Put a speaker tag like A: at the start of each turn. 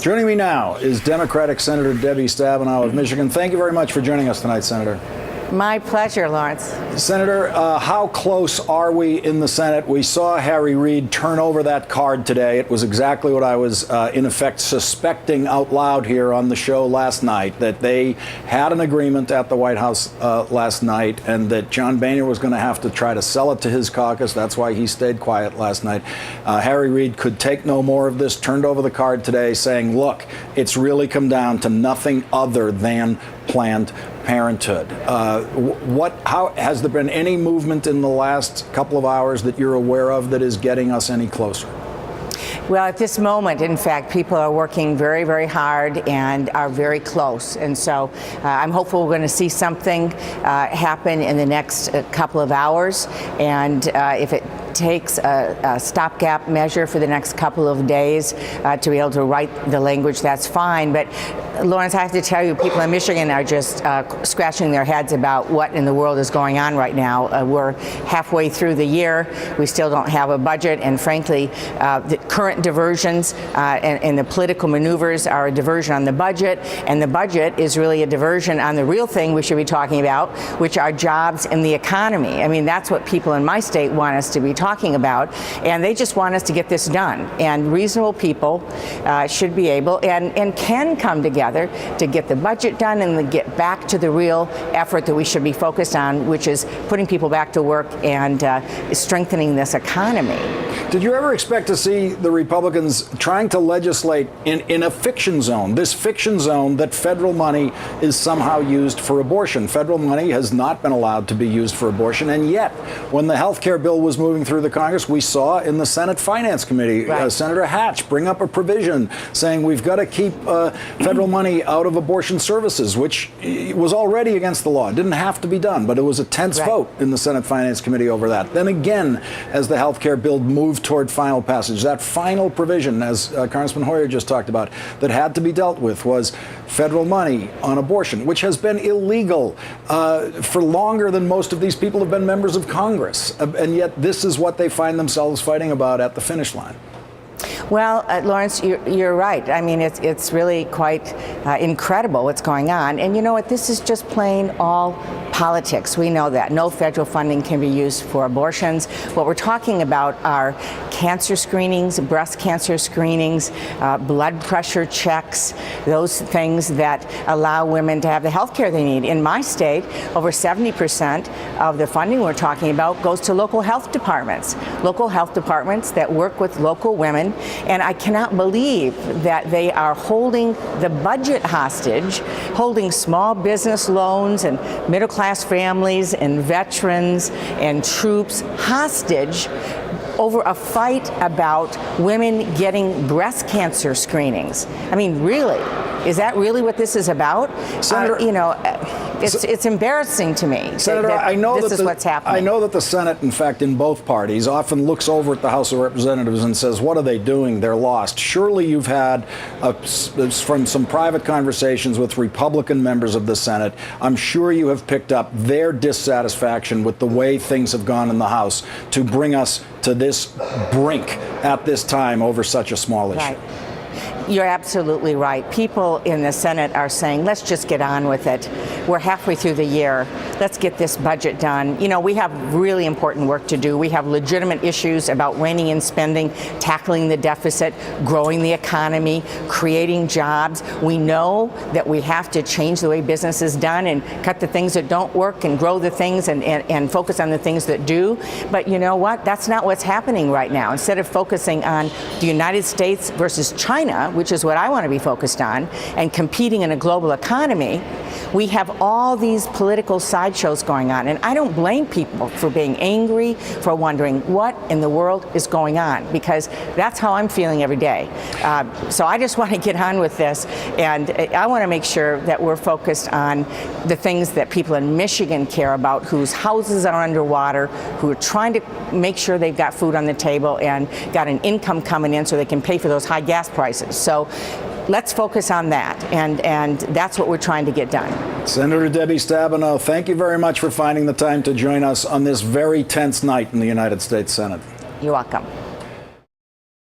A: Joining me now is Democratic Senator Debbie Stabenow of Michigan. Thank you very much for joining us tonight, Senator.
B: My pleasure, Lawrence.
A: Senator, how close are we in the Senate? We saw Harry Reid turn over that card today. It was exactly what I was, in effect, suspecting out loud here on the show last night, that they had an agreement at the White House last night and that John Boehner was going to have to try to sell it to his caucus. That's why he stayed quiet last night. Harry Reid could take no more of this, turned over the card today saying, look, it's really come down to nothing other than Planned Parenthood. How has there been any movement in the last couple of hours that you're aware of that is getting us any closer?
B: Well, at this moment, in fact, people are working very, very hard and are very close. And so I'm hopeful we're going to see something happen in the next couple of hours. And if it takes a stopgap measure for the next couple of days to be able to write the language, that's fine. But Lawrence, I have to tell you, people in Michigan are just scratching their heads about what in the world is going on right now. We're halfway through the year. We still don't have a budget. And frankly, the current diversions and the political maneuvers are a diversion on the budget. And the budget is really a diversion on the real thing we should be talking about, which are jobs and the economy. I mean, that's what people in my state want us to be talking about. And they just want us to get this done. And reasonable people should be able and can come together to get the budget done and to get back to the real effort that we should be focused on, which is putting people back to work and strengthening this economy.
A: Did you ever expect to see the Republicans trying to legislate in a fiction zone, this fiction zone that federal money is somehow used for abortion? Federal money has not been allowed to be used for abortion, and yet when the health care bill was moving through the Congress, we saw in the Senate Finance Committee, Senator Hatch bring up a provision saying we've got to keep federal money out of abortion services, which was already against the law. It didn't have to be done, but it was a tense vote in the Senate Finance Committee over that. Then again, as the health care bill moved toward final passage, that final provision, as Congressman Hoyer just talked about, that had to be dealt with was federal money on abortion, which has been illegal for longer than most of these people have been members of Congress. And yet this is what they find themselves fighting about at the finish line.
B: Well, Lawrence, you're right. I mean, it's really quite incredible what's going on. And you know what? This is just plain all politics. We know that. No federal funding can be used for abortions. What we're talking about are cancer screenings, breast cancer screenings, blood pressure checks, those things that allow women to have the health care they need. In my state, over 70% of the funding we're talking about goes to local health departments that work with local women. And I cannot believe that they are holding the budget hostage, holding small business loans and middle-class families and veterans and troops hostage over a fight about women getting breast cancer screenings. I mean, really? Is that really what this is about?
A: Senator,
B: it's embarrassing to me.
A: Senator, I know
B: this is what's happening.
A: I know that the Senate, in fact, in both parties, often looks over at the House of Representatives and says, what are they doing? They're lost. Surely you've had, from some private conversations with Republican members of the Senate, I'm sure you have picked up their dissatisfaction with the way things have gone in the House to bring us to this brink at this time over such a small issue.
B: Right. You're absolutely right. People in the Senate are saying, let's just get on with it. We're halfway through the year. Let's get this budget done. You know, we have really important work to do. We have legitimate issues about reining in spending, tackling the deficit, growing the economy, creating jobs. We know that we have to change the way business is done and cut the things that don't work and grow the things and focus on the things that do. But you know what? That's not what's happening right now. Instead of focusing on the United States versus China, which is what I want to be focused on, and competing in a global economy, we have all these political sideshows going on. And I don't blame people for being angry, for wondering what in the world is going on, because that's how I'm feeling every day. So I just want to get on with this, and I want to make sure that we're focused on the things that people in Michigan care about, whose houses are underwater, who are trying to make sure they've got food on the table and got an income coming in so they can pay for those high gas prices. So let's focus on that, and that's what we're trying to get done.
A: Senator Debbie Stabenow, thank you very much for finding the time to join us on this very tense night in the United States Senate.
B: You're welcome.